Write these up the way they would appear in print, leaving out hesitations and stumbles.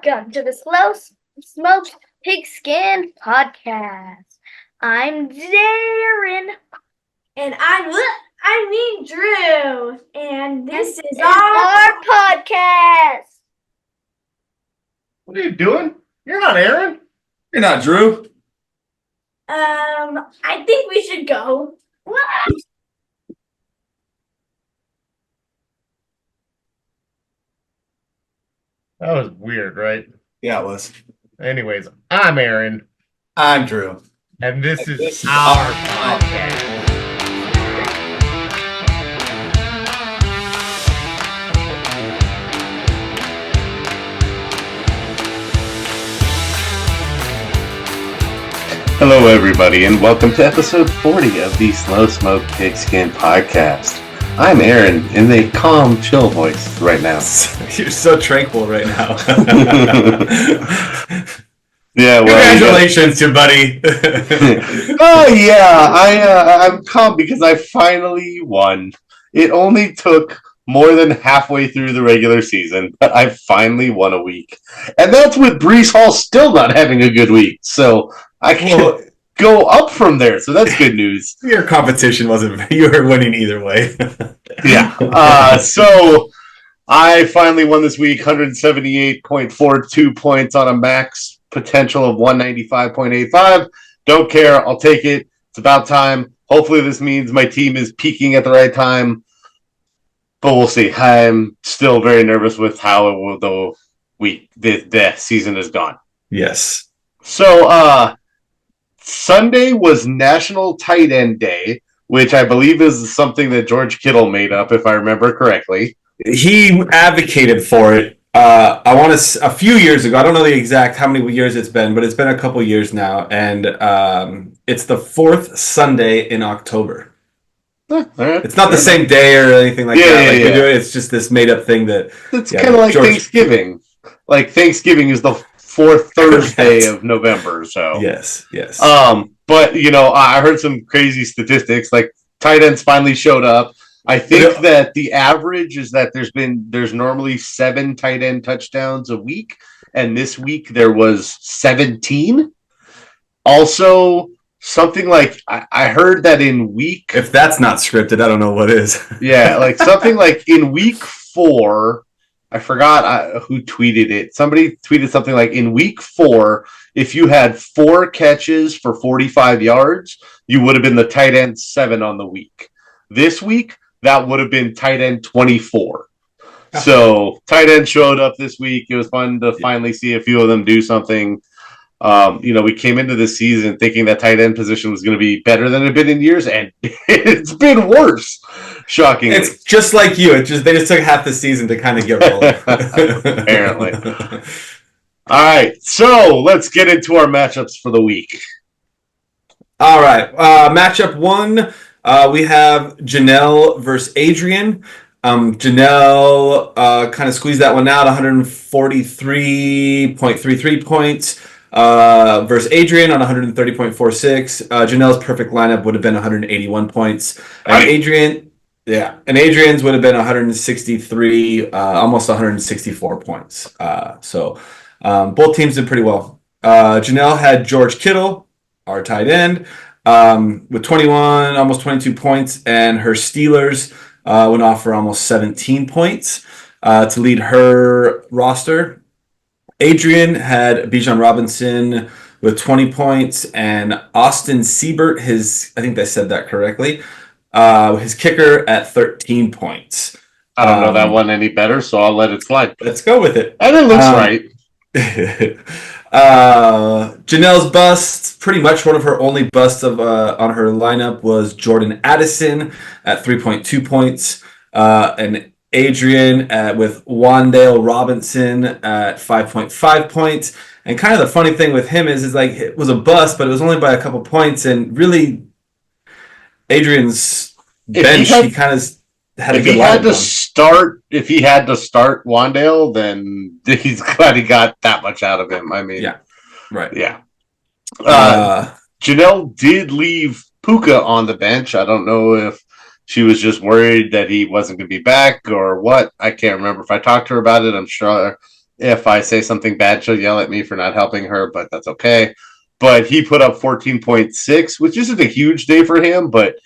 Welcome to the Slow Smoked Pigskin podcast. I'm Darren. And I mean Drew. And this is our podcast. What are you doing? You're not Aaron. You're not Drew. I think we should go. That was weird, right? Yeah, it was. Anyways, I'm Aaron. I'm Drew. And this is our podcast. Hello, everybody, and welcome to episode 40 of the Slow Smoke Pigskin podcast. I'm Aaron in a calm, chill voice right now. You're so tranquil right now. Yeah, well, congratulations, you buddy. Oh yeah, I'm calm because I finally won. It only took more than halfway through the regular season, but I finally won a week, and that's with Breece Hall still not having a good week. So I can go up from there. So that's good news. Your competition wasn't. You were winning either way. Yeah. So I finally won this week, 178.42 points on a max potential of 195.85. Don't care. I'll take it. It's about time. Hopefully this means my team is peaking at the right time. But we'll see. I'm still very nervous with how the season is gone. Yes. So Sunday was National Tight End Day, which I believe is something that George Kittle made up, if I remember correctly. He advocated for it. I want to a few years ago. I don't know the exact how many years it's been, but it's been a couple years now, and it's the fourth Sunday in October. All right. It's not the same day or anything like that. Yeah. It's just this made up thing that it's kind of like Thanksgiving. Like Thanksgiving is the fourth Thursday of November. So yes. But I heard some crazy statistics. Like tight ends finally showed up. I think that the average is that there's normally 7 tight end touchdowns a week, and this week there was 17. Also, something like I heard that in week, if that's not scripted, I don't know what is. Yeah, like something like in week 4, I forgot who tweeted it. Somebody tweeted something like in week 4, if you had 4 catches for 45 yards, you would have been the tight end 7 on the week. This week, that would have been tight end 24. So tight end showed up this week. It was fun to finally see a few of them do something. We came into the season thinking that tight end position was going to be better than it had been in years, and it's been worse. Shockingly. It's just like you. They just took half the season to kind of get rolling. Apparently. All right, so let's get into our matchups for the week. All right, matchup 1. We have Janelle versus Adrian. Janelle kind of squeezed that one out, 143.33 points versus Adrian on 130.46. Janelle's perfect lineup would have been 181 points. And Adrian's would have been 163, almost 164 points. So both teams did pretty well. Janelle had George Kittle, our tight end, with 21, almost 22 points, and her Steelers went off for almost 17 points to lead her roster. Adrian had Bijan Robinson with 20 points, and Austin Siebert, I think I said that correctly, his kicker at 13 points. I don't know that one any better, so I'll let it slide. Let's go with it. And it looks right. Janelle's bust, pretty much one of her only busts on her lineup, was Jordan Addison at 3.2 points, and Adrian with Wandale Robinson at 5.5 points. And kind of the funny thing with him is like it was a bust, but it was only by a couple points. And really, Adrian's bench, he kind of had a good lineup. If he had to start Wandale, then he's glad he got that much out of him. I mean, yeah, right, yeah. Janelle did leave Puka on the bench. I don't know if she was just worried that he wasn't going to be back or what. I can't remember. If I talked to her about it, I'm sure if I say something bad, she'll yell at me for not helping her, but that's okay. But he put up 14.6, which isn't a huge day for him, but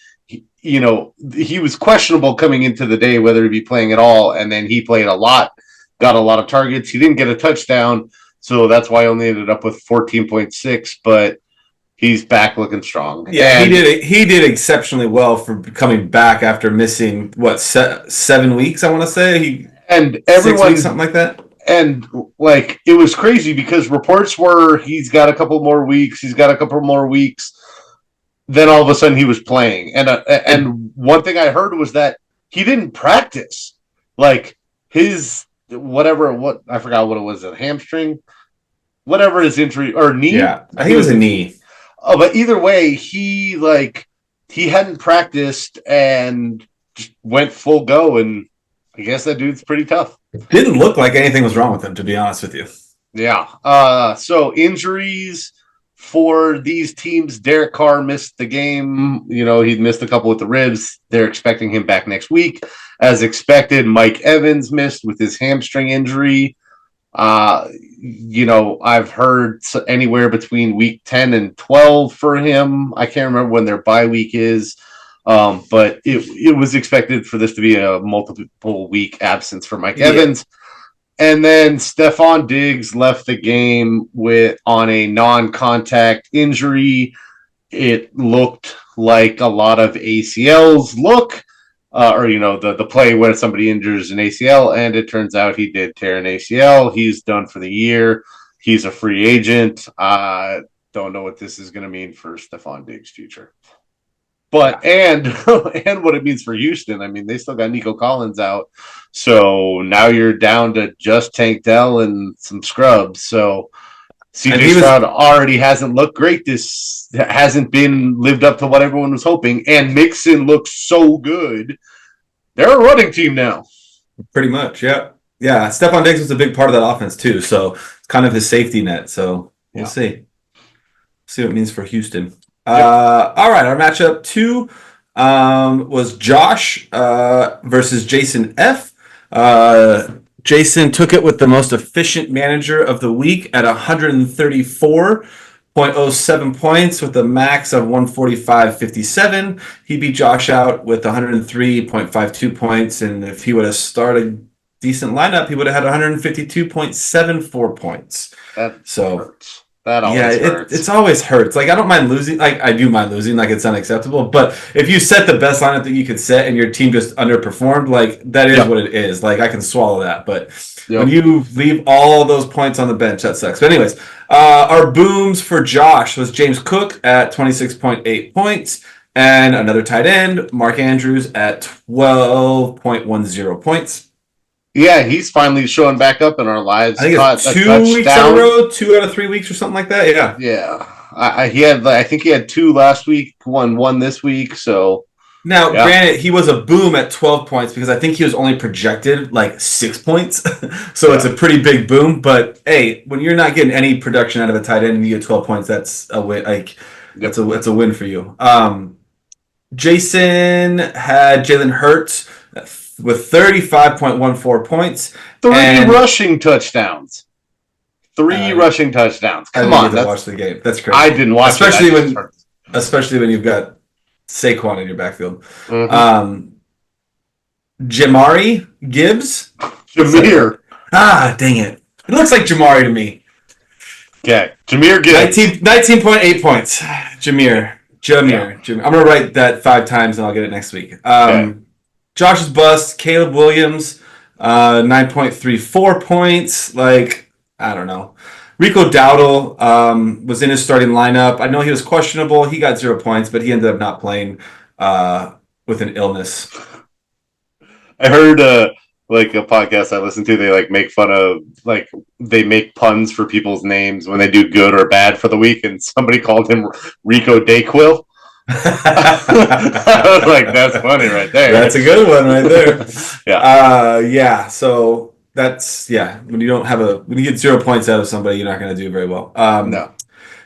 he was questionable coming into the day whether to be playing at all, and then he played a lot, got a lot of targets. He didn't get a touchdown, so that's why I only ended up with 14.6, but he's back looking strong. Yeah, he did exceptionally well for coming back after missing 7 weeks, I want to say. And 6 weeks, something like that. And like it was crazy because reports were he's got a couple more weeks. Then all of a sudden he was playing, and one thing I heard was that he didn't practice. Like his what I forgot what it was, a hamstring, whatever his injury or knee. Yeah, I think it was a knee. Oh, but either way, he hadn't practiced and just went full go, and I guess that dude's pretty tough. Didn't look like anything was wrong with him, to be honest with you. Yeah. So injuries for these teams. Derek Carr missed the game. He missed a couple with the ribs. They're expecting him back next week. As expected, Mike Evans missed with his hamstring injury. I've heard anywhere between week 10 and 12 for him. I can't remember when their bye week is. But it was expected for this to be a multiple week absence for Mike Evans. And then Stephon Diggs left the game on a non-contact injury. It looked like a lot of ACLs look, the play where somebody injures an ACL, and it turns out he did tear an ACL. He's done for the year. He's a free agent. I don't know what this is going to mean for Stephon Diggs' future. But and what it means for Houston. I mean, they still got Nico Collins out, so now you're down to just Tank Dell and some scrubs. So CJ Stroud already hasn't looked great. This hasn't been lived up to what everyone was hoping. And Mixon looks so good. They're a running team now. Pretty much, yeah. Yeah, Stephon Diggs was a big part of that offense too. So it's kind of his safety net. So we'll see. See what it means for Houston. All right, our matchup 2 was Josh versus Jason F. Jason took it with the most efficient manager of the week at 134.07 points with a max of 145.57. He beat Josh out with 103.52 points, and if he would have started a decent lineup, he would have had 152.74 points. That hurts. That always hurts. It's always hurts. Like, I don't mind losing. Like, I do mind losing. Like, it's unacceptable. But if you set the best lineup that you could set and your team just underperformed, like, that is what it is. Like, I can swallow that. But when you leave all those points on the bench, that sucks. But anyways, our booms for Josh was James Cook at 26.8 points and another tight end, Mark Andrews, at 12.10 points. Yeah, he's finally showing back up in our lives. I think it's 2 weeks in a row, 2 out of 3 weeks or something like that. Yeah. Yeah. I think he had 2 last week, one this week. So now, granted, he was a boom at 12 points because I think he was only projected like 6 points. So it's a pretty big boom. But hey, when you're not getting any production out of a tight end and you get 12 points, that's a win. Like that's a win for you. Jason had Jalen Hurts with 35.14 points. 3 rushing touchdowns. 3 rushing touchdowns. Come on, watch the game. That's crazy. I didn't watch especially when you've got Saquon in your backfield. Mm-hmm. Jamari Gibbs. Jameer. Dang it. It looks like Jamari to me. Okay. Jameer Gibbs. 19.8 points. Jameer. I'm going to write that 5 times and I'll get it next week. Josh's bust, Caleb Williams, 9.34 points. Like, I don't know. Rico Dowdle was in his starting lineup. I know he was questionable. He got 0 points, but he ended up not playing with an illness. I heard a podcast I listened to. They make fun of they make puns for people's names when they do good or bad for the week, and somebody called him Rico Dayquil. I was like, that's funny right there. That's a good one right there. So that's when you get 0 points out of somebody, you're not going to do very well. No.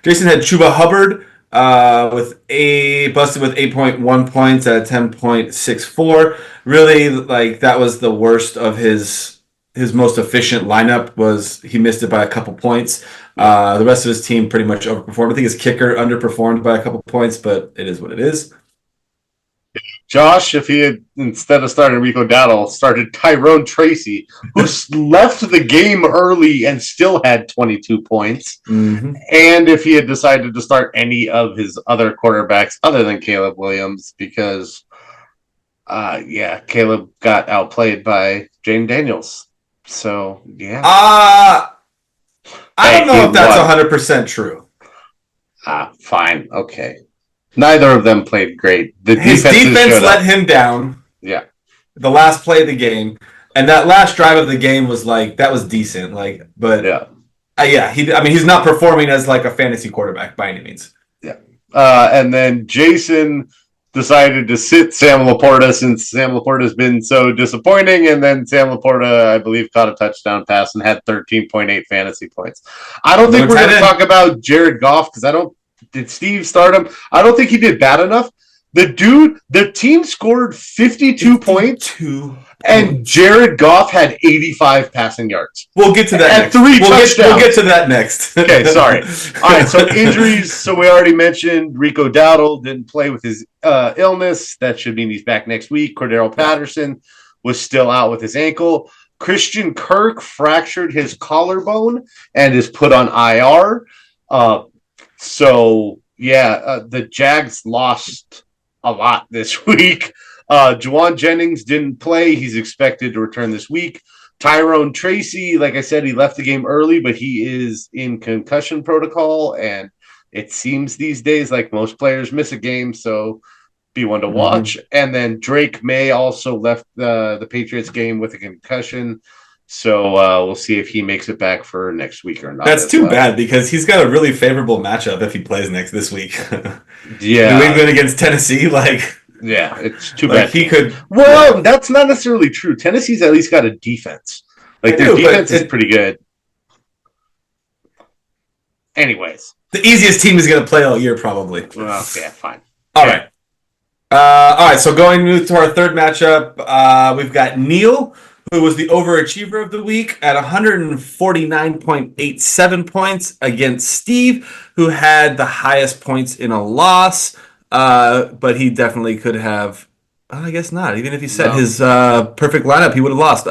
Jason had Chuba Hubbard busted with 8.1 points at 10.64. Really, that was the worst of his his most efficient lineup was he missed it by a couple points. The rest of his team pretty much overperformed. I think his kicker underperformed by a couple points, but it is what it is. Josh, if he had, instead of starting Rico Dowdle, started Tyrone Tracy, who left the game early and still had 22 points. Mm-hmm. And if he had decided to start any of his other quarterbacks other than Caleb Williams, because, Caleb got outplayed by Jaden Daniels. So, yeah. I don't know if that's 100% true. Fine. Okay. Neither of them played great. His defense let him down. Yeah. The last play of the game. And that last drive of the game was that was decent. He's not performing as a fantasy quarterback by any means. Yeah. And then Jason decided to sit Sam Laporta since Sam Laporta's been so disappointing. And then Sam Laporta, I believe, caught a touchdown pass and had 13.8 fantasy points. I don't think we're going to talk about Jared Goff because did Steve start him? I don't think he did bad enough. The team scored 52 points, and Jared Goff had 85 passing yards. We'll get to that next. 3 touchdowns. We'll get to that next. Okay, sorry. All right, so injuries. So we already mentioned Rico Dowdle didn't play with his illness. That should mean he's back next week. Cordero Patterson was still out with his ankle. Christian Kirk fractured his collarbone and is put on IR. The Jags lost a lot this week. Juwan Jennings didn't play. He's expected to return this week. Tyrone Tracy, like I said, he left the game early, but he is in concussion protocol, and it seems these days like most players miss a game, so be one to watch. Mm-hmm. And then Drake May also left the Patriots game with a concussion. So we'll see if he makes it back for next week or not. That's too bad because he's got a really favorable matchup if he plays this week. Yeah. New England against Tennessee, yeah, it's too bad. He could. Well, that's not necessarily true. Tennessee's at least got a defense. Their defense is pretty good. Anyways. The easiest team is going to play all year, probably. Well, yeah, fine. All right. So going to our third matchup, we've got Neil, who was the overachiever of the week at 149.87 points against Steve, who had the highest points in a loss, but he definitely could have, I guess not. Even if he set his perfect lineup, he would have lost.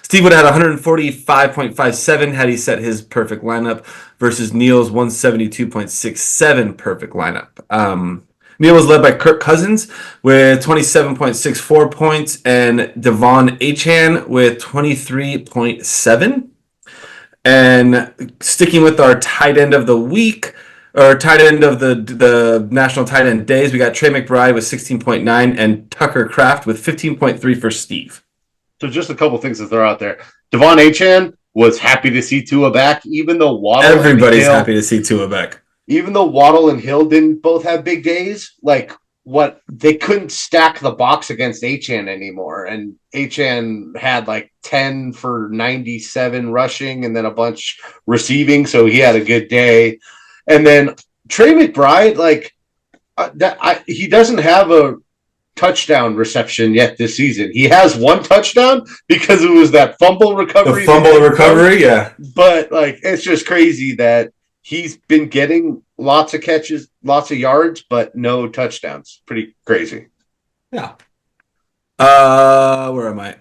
Steve would have had 145.57 had he set his perfect lineup versus Neil's 172.67 perfect lineup. Neil was led by Kirk Cousins with 27.64 points and Devon Achane with 23.7. And sticking with our tight end of the week, or tight end of the National Tight End Days, we got Trey McBride with 16.9 and Tucker Kraft with 15.3 for Steve. So just a couple things to throw out there. Devon Achane was happy to see Tua back, even though Waddle Everybody's happy to see Tua back. Even though Waddle and Hill didn't both have big days, they couldn't stack the box against Achane anymore. And Achane had 10 for 97 rushing and then a bunch receiving, so he had a good day. And then Trey McBride, he doesn't have a touchdown reception yet this season. He has one touchdown because it was that fumble recovery. The fumble recovery, yeah. But it's just crazy that he's been getting lots of catches, lots of yards, but no touchdowns. Pretty crazy. Yeah. Where am I?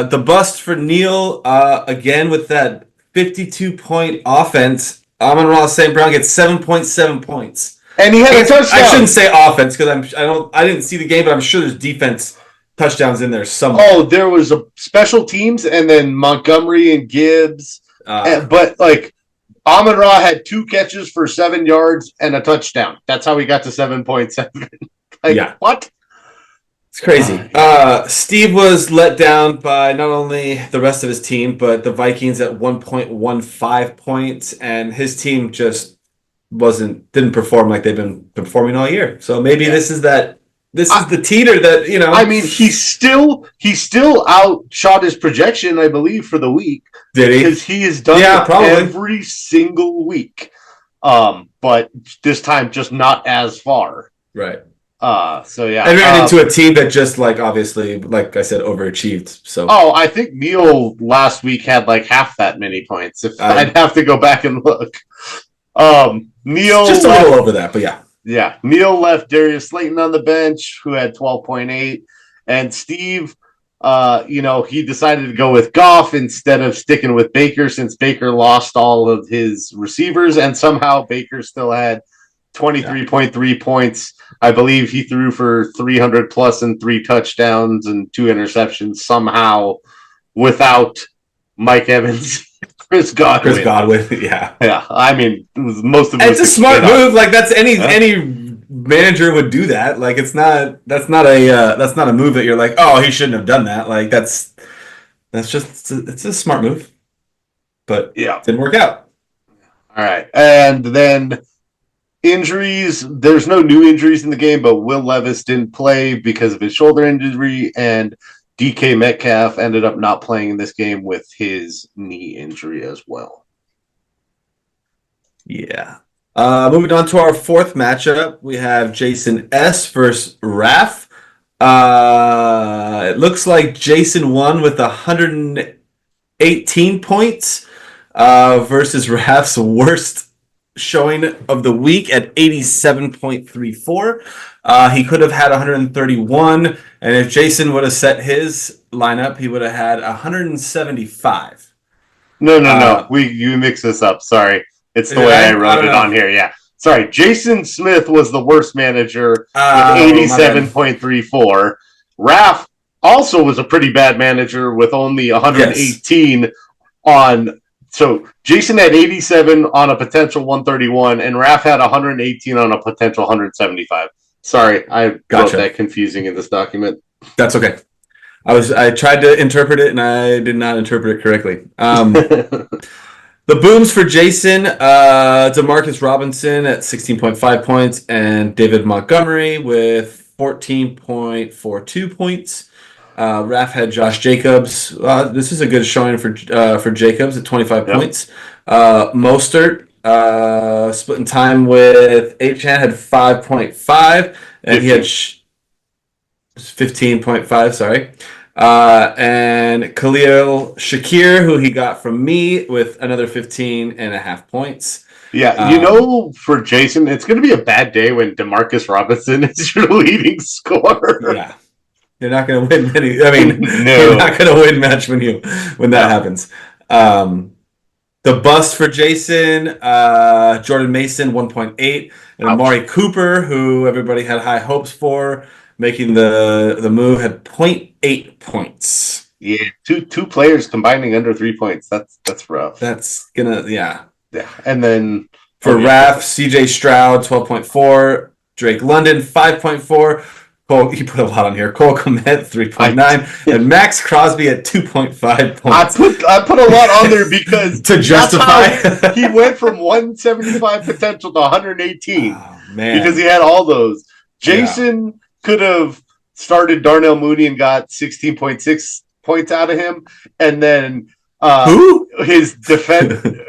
The bust for Neil, again with that 52-point offense. Amon-Ra St. Brown gets 7.7 points. And he had a touchdown. I shouldn't say offense because I didn't see the game, but I'm sure there's defense touchdowns in there somewhere. Oh, there was a special teams and then Montgomery and Gibbs. But Amon-Ra had 2 catches for 7 yards and a touchdown. That's how he got to 7.7. Yeah. What? It's crazy. Steve was let down by not only the rest of his team, but the Vikings at 1.15 points, and his team just didn't perform like they've been performing all year. So maybe this is the teeter that, I mean, he still outshot his projection, I believe, for the week. Did he? Because he has done it every single week. But this time just not as far. Right. So yeah, I ran into a team that just obviously, like I said, overachieved. So I think Neil last week had like half that many points. If I'd have to go back and look. Neil just a little over that, but yeah. Yeah, Neil left Darius Slayton on the bench, who had 12.8, and Steve, he decided to go with Goff instead of sticking with Baker since Baker lost all of his receivers, and somehow Baker still had 23.3 points. I believe he threw for 300 plus and 3 touchdowns and 2 interceptions somehow without Mike Evans. Chris Godwin, yeah. I mean, most of it's a smart move. Like that's any manager would do that. Like that's not a move that you're like, oh, he shouldn't have done that. Like that's just it's a smart move, but yeah, didn't work out. All right, and then injuries. There's no new injuries in the game, but Will Levis didn't play because of his shoulder injury, and DK Metcalf ended up not playing in this game with his knee injury as well. Yeah. Moving on to our fourth matchup, we have Jason S. versus Raf. It looks like Jason won with 118 points versus Raf's worst showing of the week at 87.34. He could have had 131, and if Jason would have set his lineup, he would have had 175. No. You mix this up. Sorry. It's the way I wrote it on here. Yeah. Sorry. Jason Smith was the worst manager with 87.34. Raf also was a pretty bad manager with only 118 on. So Jason had 87 on a potential 131, and Raf had 118 on a potential 175. Sorry, I wrote that confusing in this document. That's okay. I tried to interpret it, and I did not interpret it correctly. The booms for Jason, Demarcus Robinson at 16.5 points, and David Montgomery with 14.42 points. Raf had Josh Jacobs. This is a good showing for Jacobs at 25 points. Mostert splitting time with H-Han had 5.5, and 15. He had 15.5. Sorry, and Khalil Shakir, who he got from me, with another 15.5 points. Yeah, for Jason, it's going to be a bad day when Demarcus Robinson is your leading scorer. Yeah. You're not going to win many. I mean, You're not going to win match when that happens. The bust for Jason, Jordan Mason, 1.8, and Amari Cooper, who everybody had high hopes for, making the move, had 0.8 points. Yeah, two players combining under 3 points. That's rough. That's gonna Yeah. And then for Raf, CJ Stroud, 12.4, Drake London, 5.4. Cole, he put a lot on here. Cole Kmet, 3.9, and Max Crosby at 2.5 points. I put a lot on there because to justify he went from 175 potential to 118. Oh, man. Because he had all those. Jason could have started Darnell Mooney and got 16.6 points out of him, and then who?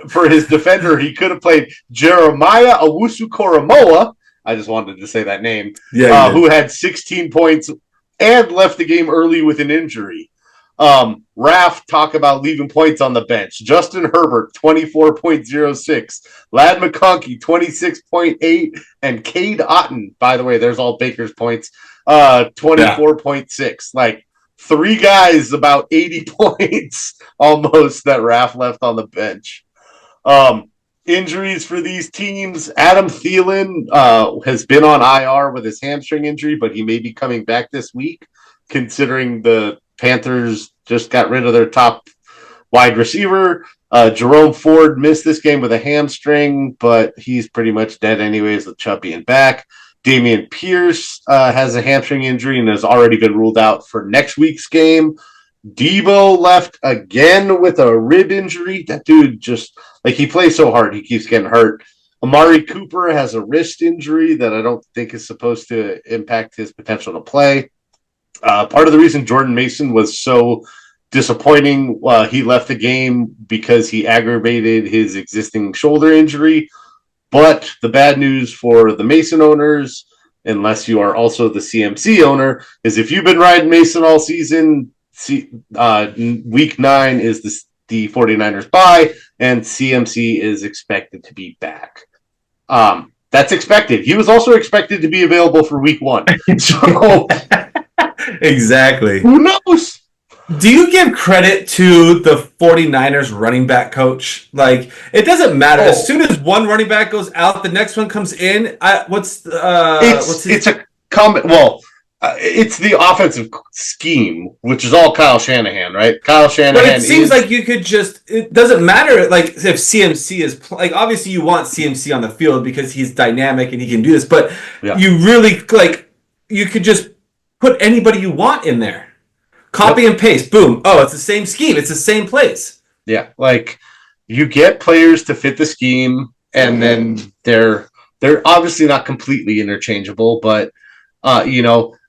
For his defender, he could have played Jeremiah Owusu-Koramoah. I just wanted to say that name. Who had 16 points and left the game early with an injury. Raf, talk about leaving points on the bench. Justin Herbert, 24.06. Ladd McConkey, 26.8. And Cade Otton, by the way, there's all Baker's points, 24.6. Like, 3 guys about 80 points almost that Raf left on the bench. Injuries for these teams. Adam Thielen has been on IR with his hamstring injury, but he may be coming back this week, considering the Panthers just got rid of their top wide receiver. Jerome Ford missed this game with a hamstring, but he's pretty much dead anyways with Chubb being back. Damian Pierce has a hamstring injury and has already been ruled out for next week's game. Debo left again with a rib injury. That dude just, he plays so hard, he keeps getting hurt. Amari Cooper has a wrist injury that I don't think is supposed to impact his potential to play. Part of the reason Jordan Mason was so disappointing, he left the game because he aggravated his existing shoulder injury. But the bad news for the Mason owners unless you are also the CMC owner, is if you've been riding Mason all season, week 9 is the 49ers bye, and CMC is expected to be back. That's expected. He was also expected to be available for week 1. So Exactly. who knows? Do you give credit to the 49ers running back coach? Like, it doesn't matter. Oh. As soon as one running back goes out, the next one comes in. It's a comment. Well, it's the offensive scheme, which is all Kyle Shanahan, right? Kyle Shanahan. But it seems like you could it doesn't matter. Like, if CMC is like, obviously you want CMC on the field because he's dynamic and he can do this. But you really you could just put anybody you want in there. Copy and paste. Boom. Oh, it's the same scheme. It's the same place. Yeah. Like, you get players to fit the scheme, and then they're obviously not completely interchangeable, but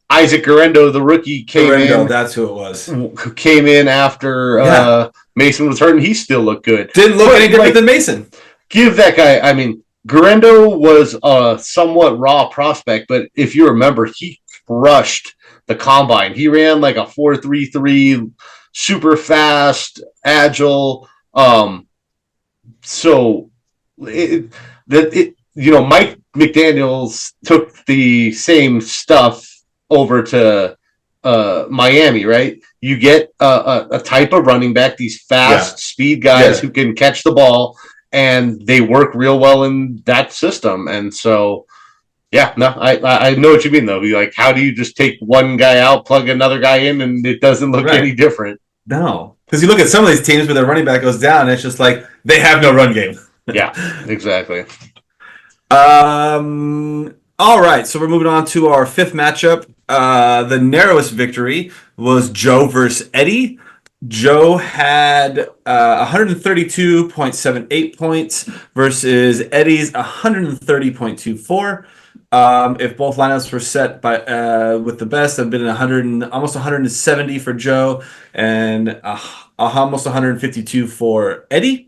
Isaac Guerrero, the rookie, came in. That's who it was. Came in after Mason was hurt, and he still looked good. Didn't look any different than Mason. Give that guy. I mean, Guerrero was a somewhat raw prospect, but if you remember, he crushed the combine. He ran like a 4.33, super fast, agile. So Mike McDaniels took the same stuff over to Miami, right? You get a type of running back, these fast speed guys who can catch the ball, and they work real well in that system. And so, I know what you mean, though. Be like, how do you just take one guy out, plug another guy in, and it doesn't look any different? No. Because you look at some of these teams where their running back goes down, and it's just like, they have no run game. Yeah, exactly. All right, so we're moving on to our 5th matchup. The narrowest victory was Joe versus Eddie. Joe had 132.78 points versus Eddie's 130.24. If both lineups were set by with the best, have been almost 170 for Joe and almost 152 for Eddie.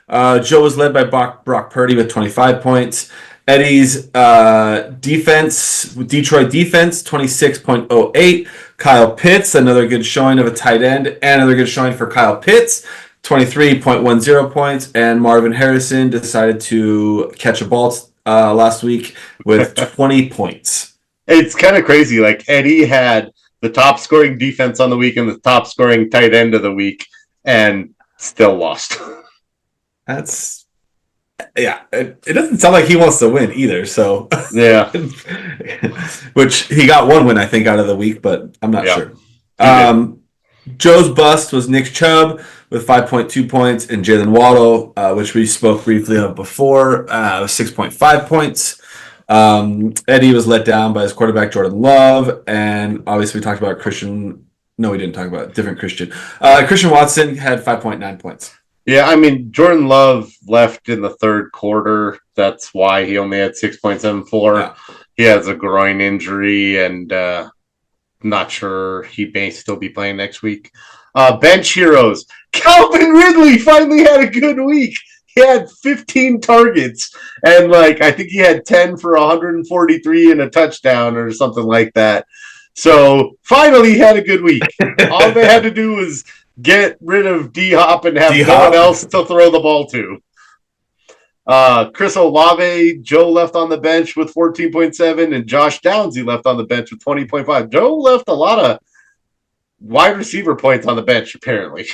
Joe was led by Brock Purdy with 25 points. Eddie's Detroit defense, 26.08. Kyle Pitts, another good showing of a tight end, and another good showing for Kyle Pitts, 23.10 points. And Marvin Harrison decided to catch a ball last week with 20 points. It's kind of crazy. Like, Eddie had the top scoring defense on the week and the top scoring tight end of the week, and still lost. It doesn't sound like he wants to win either. So yeah, which he got one win, I think, out of the week, but I'm not sure. Joe's bust was Nick Chubb with 5.2 points, and Jalen Waddle, which we spoke briefly of before, 6.5 points. Eddie was let down by his quarterback Jordan Love, and obviously we talked about Christian. No, we didn't talk about different Christian. Christian Watson had 5.9 points. Yeah, I mean, Jordan Love left in the 3rd quarter. That's why he only had 6.74. Yeah. He has a groin injury, and not sure he may still be playing next week. Bench heroes. Calvin Ridley finally had a good week. He had 15 targets, and I think he had 10 for 143 and a touchdown or something like that. So finally he had a good week. All they had to do was get rid of D-Hop and have no one else to throw the ball to. Chris Olave, Joe left on the bench with 14.7, and Josh Downsy left on the bench with 20.5. Joe left a lot of wide receiver points on the bench, apparently.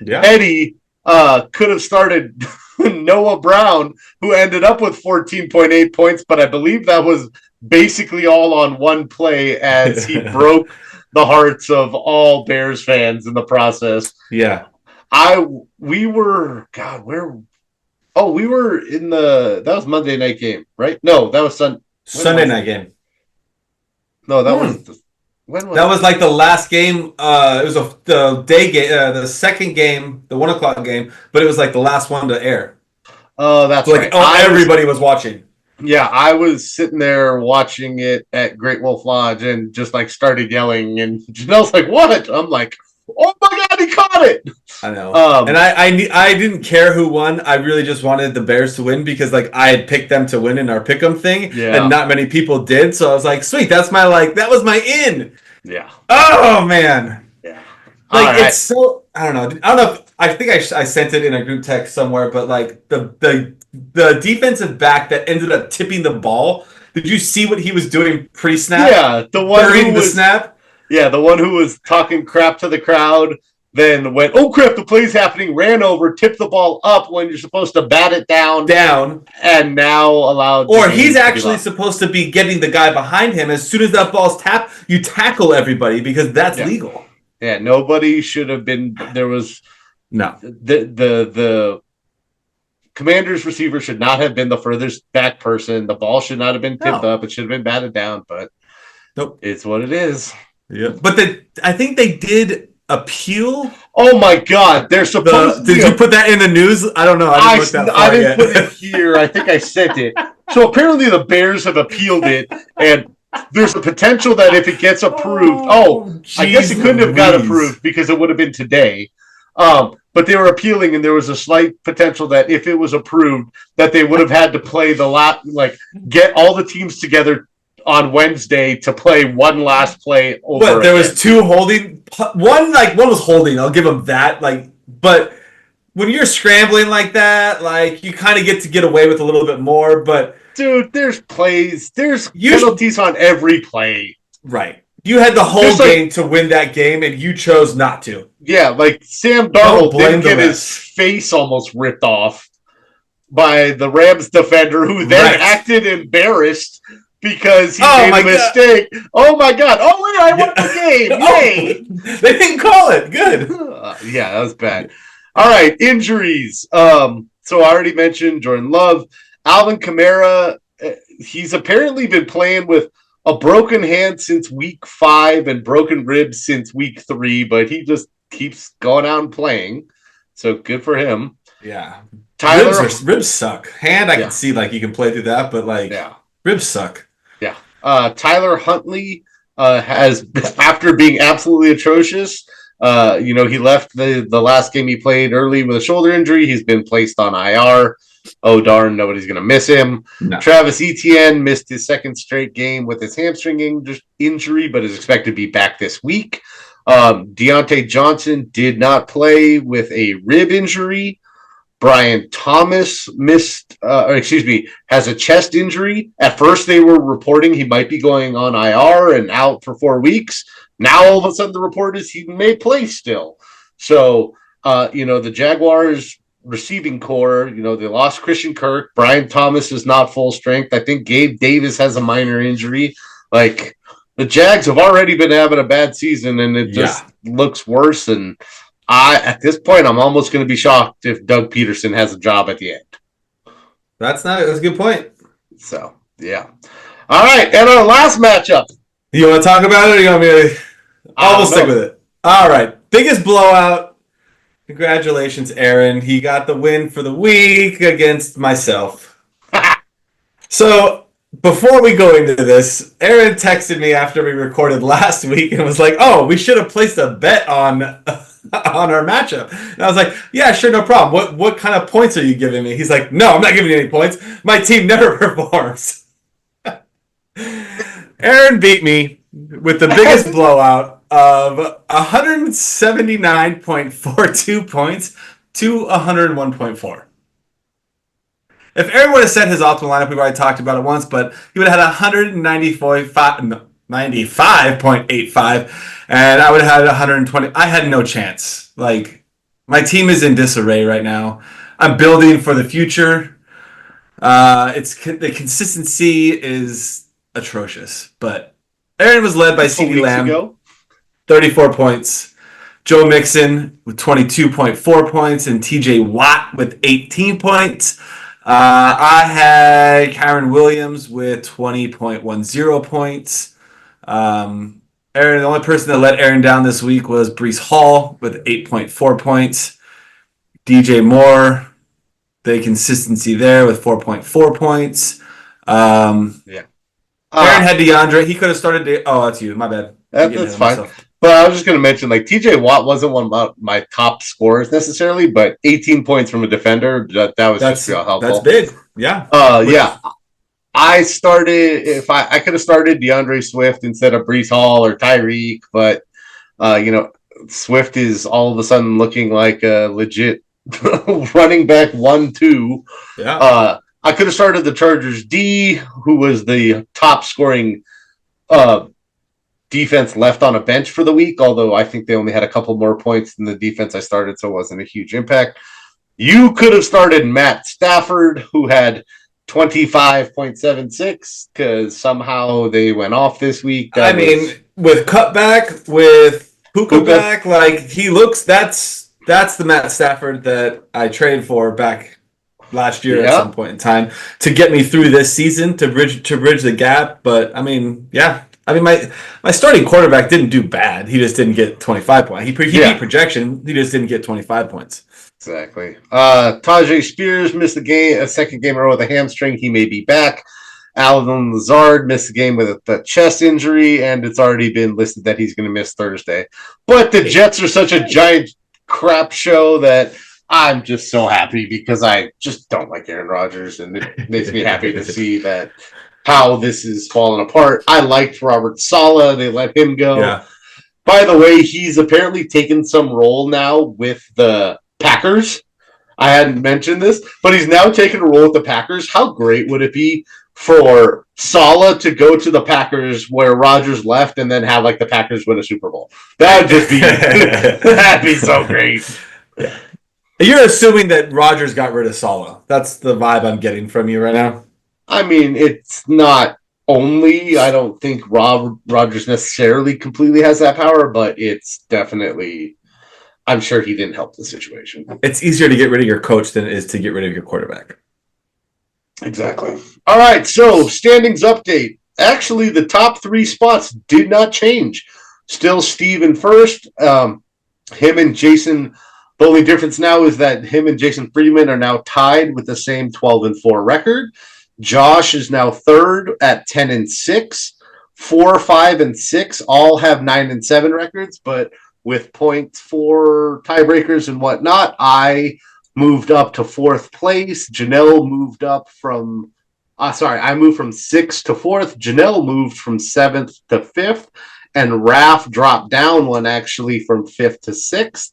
Yeah. Eddie could have started Noah Brown, who ended up with 14.8 points, but I believe that was basically all on one play as he broke the hearts of all Bears fans in the process. Yeah. We were in that was Monday night game, right? No, that was Sunday night game. No, that was that was like the last game. It was the day game, the second game, the 1:00 game, but it was like the last one to air. Oh, that's so right. Everybody was watching. Yeah, I was sitting there watching it at Great Wolf Lodge and just started yelling, and Janelle's like, "What?" I'm like, "Oh my God, he caught it. I know. And I didn't care who won. I really just wanted the Bears to win because like I had picked them to win in our pick'em thing, and not many people did. So I was like, sweet, that was my in. Yeah. Oh man. Yeah. Like it's so I don't know if I think I sent it in a group text somewhere, but like the defensive back that ended up tipping the ball. Did you see what he was doing pre-snap? Yeah, the one during the snap. Yeah, the one who was talking crap to the crowd, then went, oh crap, the play's happening, ran over, tipped the ball up when you're supposed to bat it down, and now allowed. Or he's actually supposed to be getting the guy behind him. As soon as that ball's tapped, you tackle everybody because that's legal. Yeah, nobody should have been. There was the Commander's receiver should not have been the furthest back person. The ball should not have been tipped up. It should have been batted down, but it's what it is. Yeah, but I think they did appeal. Oh my God, they're supposed. Did you put that in the news? I don't know. I didn't put it here. I think I sent it. So apparently the Bears have appealed it, and there's a potential that if it gets approved, I guess it couldn't have got approved because it would have been today. But they were appealing, and there was a slight potential that if it was approved, that they would have had to play get all the teams together on Wednesday to play one last play over. But there was two holding. One was holding. I'll give them that. But when you're scrambling like that, you kind of get away with a little bit more. But dude, there's penalties on every play. Right. You had the whole game to win that game, and you chose not to. Yeah, like Sam Darnold didn't get his face almost ripped off by the Rams defender, who then acted embarrassed because he made a mistake. Oh my God! Oh wait, I won the game! Yay! They didn't call it. Good. Yeah, that was bad. All right, injuries. So I already mentioned Jordan Love, Alvin Kamara. He's apparently been playing with a broken hand since week 5 and broken ribs since week 3, but he just keeps going out and playing. So good for him. Yeah. Tyler ribs suck. Hand I can see you can play through that, but ribs suck. Yeah. Tyler Huntley has, after being absolutely atrocious, he left the last game he played early with a shoulder injury. He's been placed on IR. Oh, darn, nobody's going to miss him. No. Travis Etienne missed his second straight game with his hamstring injury, but is expected to be back this week. Deontay Johnson did not play with a rib injury. Brian Thomas has a chest injury. At first, they were reporting he might be going on IR and out for 4 weeks. Now, all of a sudden, the report is he may play still. So, the Jaguars receiving core, they lost Christian Kirk. Brian Thomas is not full strength. I think Gabe Davis has a minor injury. The Jags have already been having a bad season, and it just looks worse. And at this point, I'm almost going to be shocked if Doug Peterson has a job at the end. That's a good point. So, yeah. All right, and our last matchup. You want to talk about it, or you want me to? We'll stick with it. All right, biggest blowout. Congratulations, Aaron. He got the win for the week against myself. So, before we go into this, Aaron texted me after we recorded last week and was like, oh, we should have placed a bet on our matchup. And I was like, yeah, sure, no problem. What kind of points are you giving me? He's like, no, I'm not giving you any points. My team never performs. Aaron beat me with the biggest blowout of 179.42 points to 101.4. If Aaron would have set his optimal lineup, we've already talked about it once, but he would have had 95.85, and I would have had 120. I had no chance. My team is in disarray right now. I'm building for the future. The consistency is atrocious, but Aaron was led by CeeDee Lamb. 34 points. Joe Mixon with 22.4 points and TJ Watt with 18 points. I had Kyron Williams with 20.10 points. Aaron, the only person that let Aaron down this week was Breece Hall with 8.4 points. DJ Moore, the consistency there with 4.4 points. Aaron had DeAndre. He could have started. Oh, that's you. My bad. That's fine. But I was just going to mention, like, TJ Watt wasn't one of my top scorers necessarily, but 18 points from a defender, that was just real helpful. That's big. Yeah. Yeah. I started, if I could have started DeAndre Swift instead of Breece Hall or Tyreek, but, Swift is all of a sudden looking like a legit running back 1-2. Yeah. I could have started the Chargers D, who was the top scoring defense left on a bench for the week, although I think they only had a couple more points than the defense I started, so it wasn't a huge impact. You could have started Matt Stafford, who had 25.76, because somehow they went off this week. With cutback, with Puka back, like he looks, that's the Matt Stafford that I traded for back last year at some point in time to get me through this season to bridge the gap. But my starting quarterback didn't do bad. He just didn't get 25 points. He beat projection. He just didn't get 25 points. Exactly. Tajay Spears missed a second game in a row with a hamstring. He may be back. Alvin Lazard missed the game with a chest injury, and it's already been listed that he's going to miss Thursday. But the Jets are such a giant crap show that I'm just so happy because I just don't like Aaron Rodgers, and it makes me happy to see that how this is falling apart. I liked Robert Saleh. They let him go. Yeah. By the way, he's apparently taken some role now with the Packers. I hadn't mentioned this, but he's now taken a role with the Packers. How great would it be for Saleh to go to the Packers where Rodgers left and then have like the Packers win a Super Bowl? That would just be that'd be so great. You're assuming that Rodgers got rid of Saleh. That's the vibe I'm getting from you right now. I mean, it's not only, I don't think Rodgers necessarily completely has that power, but it's definitely, I'm sure he didn't help the situation. It's easier to get rid of your coach than it is to get rid of your quarterback. Exactly. All right, so standings update. Actually, the top three spots did not change. Still Steve in first. Him and Jason, the only difference now is that him and Jason Friedman are now tied with the same 12-4 record. Josh is now third at 10-6. 4, 5, and 6 all have 9-7 records, but with points for tiebreakers and whatnot, I moved up to fourth place. Janelle moved up from, I moved from 6th to 4th. Janelle moved from 7th to 5th, and Raph dropped down one actually from 5th to 6th.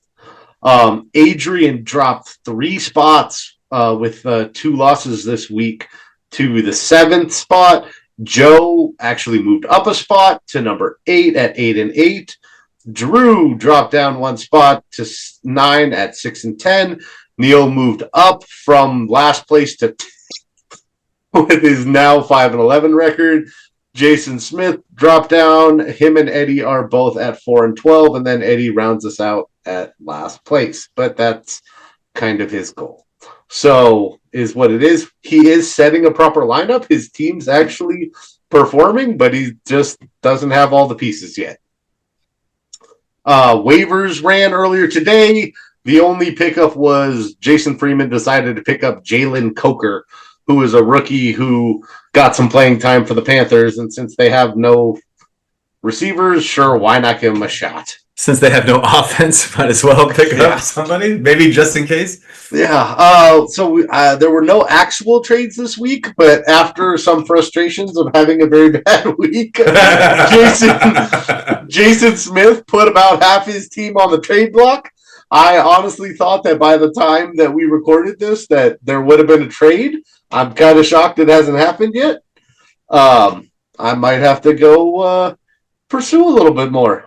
Adrian dropped 3 spots with 2 losses this week to the 7th spot. Joe actually moved up a spot to number 8 at 8-8. Drew dropped down 1 spot to 9 at 6-10. Neil moved up from last place to 10 with his now 5-11 record. Jason Smith dropped down. Him and Eddie are both at 4-12, and then Eddie rounds us out at last place. But that's kind of his goal. So is what it is. He is setting a proper lineup. His team's actually performing, but he just doesn't have all the pieces yet. Waivers ran earlier today. The only pickup was Jason Freeman decided to pick up Jalen Coker, who is a rookie who got some playing time for the Panthers. And since they have no receivers, sure, why not give him a shot? Since they have no offense, might as well pick up somebody, maybe just in case. Yeah. So there were no actual trades this week, but after some frustrations of having a very bad week, Jason Smith put about half his team on the trade block. I honestly thought that by the time that we recorded this, that there would have been a trade. I'm kind of shocked it hasn't happened yet. I might have to go pursue a little bit more.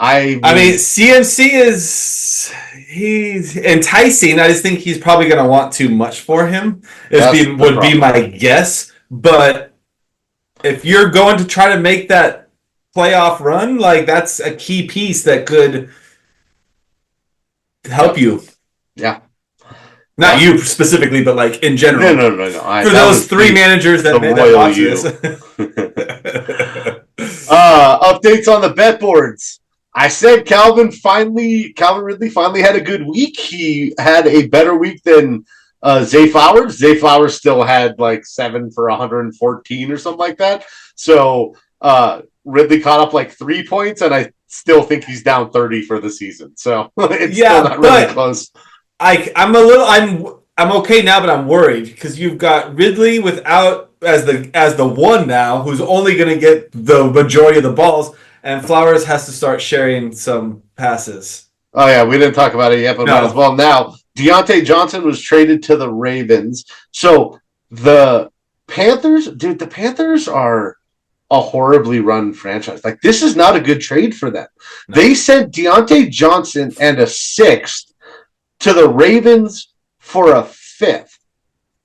I mean, CMC he's enticing. I just think he's probably going to want too much for him. Would be my guess. But if you're going to try to make that playoff run, like that's a key piece that could help you. Yeah. Not you specifically, but like in general. No. For those 3 managers that made that watch this. Updates on the bet boards. I said Calvin Ridley finally had a good week. He had a better week than Zay Flowers. Zay Flowers still had like 7 for 114 or something like that. So Ridley caught up like 3 points, and I still think he's down 30 for the season. So it's still not really close. I'm okay now, but I'm worried because you've got Ridley without as the one now, who's only going to get the majority of the balls, and Flowers has to start sharing some passes. Oh yeah, we didn't talk about it yet, but might as well now. Deontay Johnson was traded to the Ravens. So the Panthers are a horribly run franchise. Like, this is not a good trade for them. No. They sent Deontay Johnson and a 6th to the Ravens for a 5th.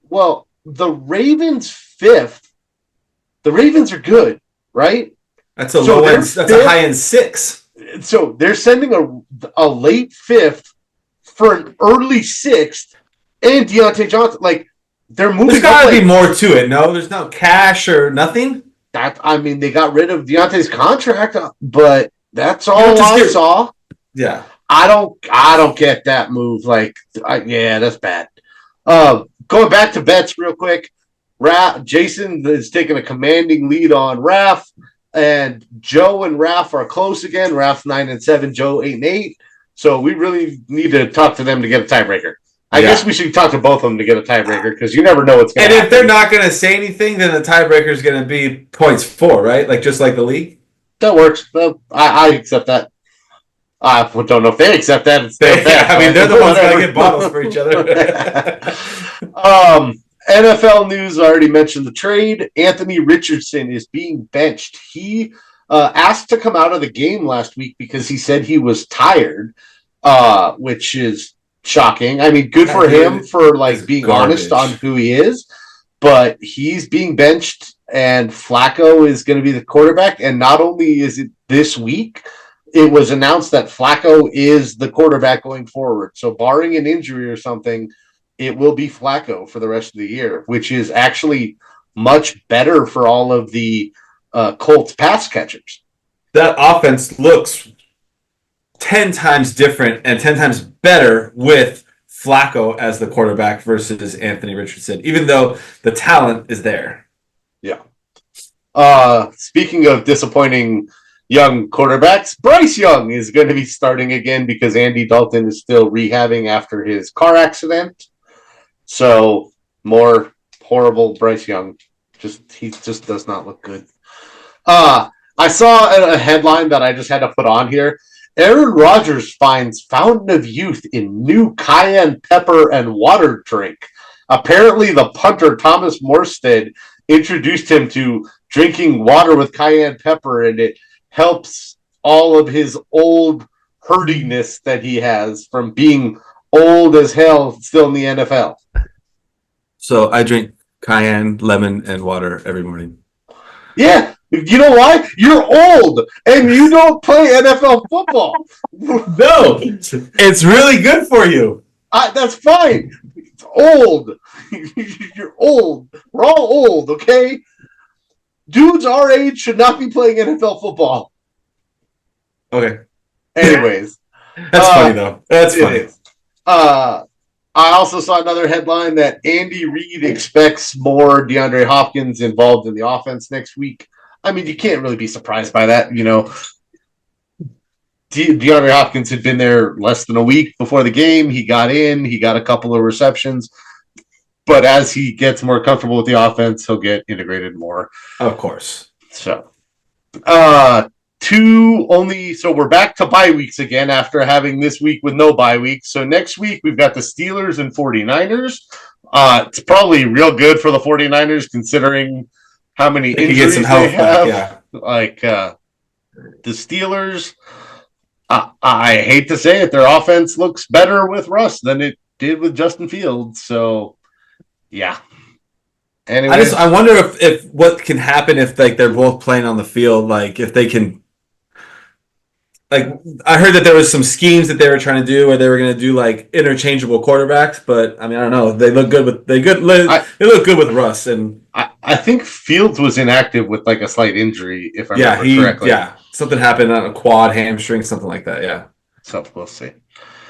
Well, the Ravens 5th, the Ravens are good, right? That's a low end. That's a high end 6. So they're sending a late 5th for an early 6th and Deontay Johnson. Like, they're moving. There's got to be more to it. No, there's no cash or nothing. They got rid of Deontay's contract, but that's all I saw. Yeah, I don't get that move. Like, that's bad. Going back to bets real quick. Jason is taking a commanding lead on Raph, and Joe and Raph are close again. Raph's 9-7, Joe 8-8. So we really need to talk to them to get a tiebreaker. I guess we should talk to both of them to get a tiebreaker because you never know what's going to happen. And if they're not going to say anything, then the tiebreaker is going to be points 4, right? Like, just like the league? That works. Well, I accept that. I don't know if they accept that. They're the ones that get bottles for each other. NFL news, I already mentioned the trade. Anthony Richardson is being benched. He asked to come out of the game last week because he said he was tired, which is shocking. I mean, good for him for being honest on who he is, but he's being benched, and Flacco is going to be the quarterback. And not only is it this week, it was announced that Flacco is the quarterback going forward. So barring an injury or something, it will be Flacco for the rest of the year, which is actually much better for all of the Colts pass catchers. That offense looks 10 times different and 10 times better with Flacco as the quarterback versus Anthony Richardson, even though the talent is there. Yeah. Speaking of disappointing young quarterbacks, Bryce Young is going to be starting again because Andy Dalton is still rehabbing after his car accident. So more horrible Bryce Young. He just does not look good. I saw a headline that I just had to put on here. Aaron Rodgers finds fountain of youth in new cayenne pepper and water drink. Apparently, the punter Thomas Morstead introduced him to drinking water with cayenne pepper, and it helps all of his old hurtiness that he has from being old as hell still in the NFL. So I drink cayenne, lemon, and water every morning. Yeah. You know why? You're old and you don't play NFL football. No, it's really good for you. That's fine. It's old. You're old. We're all old, okay? Dudes our age should not be playing NFL football. Okay. Anyways. That's funny, though. That's funny. I also saw another headline that Andy Reid expects more DeAndre Hopkins involved in the offense next week. I mean, you can't really be surprised by that. You know, DeAndre Hopkins had been there less than a week before the game. He got in. He got a couple of receptions. But as he gets more comfortable with the offense, he'll get integrated more. Of course. So, so we're back to bye weeks again after having this week with no bye weeks. So next week, we've got the Steelers and 49ers. It's probably real good for the 49ers considering how many injuries they have. Yeah. The Steelers, I hate to say it, their offense looks better with Russ than it did with Justin Fields. So, yeah. Anyway, I wonder if what can happen if they're both playing on the field, if they can. I heard that there was some schemes that they were trying to do, where they were going to do interchangeable quarterbacks. But I mean, I don't know. They look good with they look good with Russ, and I think Fields was inactive with a slight injury, if I remember correctly. Yeah, something happened on a quad, hamstring, something like that. Yeah. So we'll see.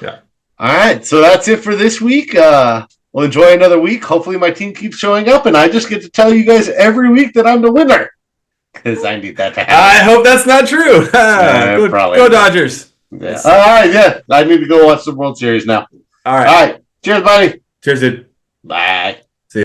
Yeah. All right, so that's it for this week. We'll enjoy another week. Hopefully, my team keeps showing up, and I just get to tell you guys every week that I'm the winner. because I need that to I happen. hope that's not true. Probably Go not. Dodgers. Yeah. All right, yeah. I need to go watch the World Series now. All All right. right. Cheers, buddy. Cheers, dude. Bye.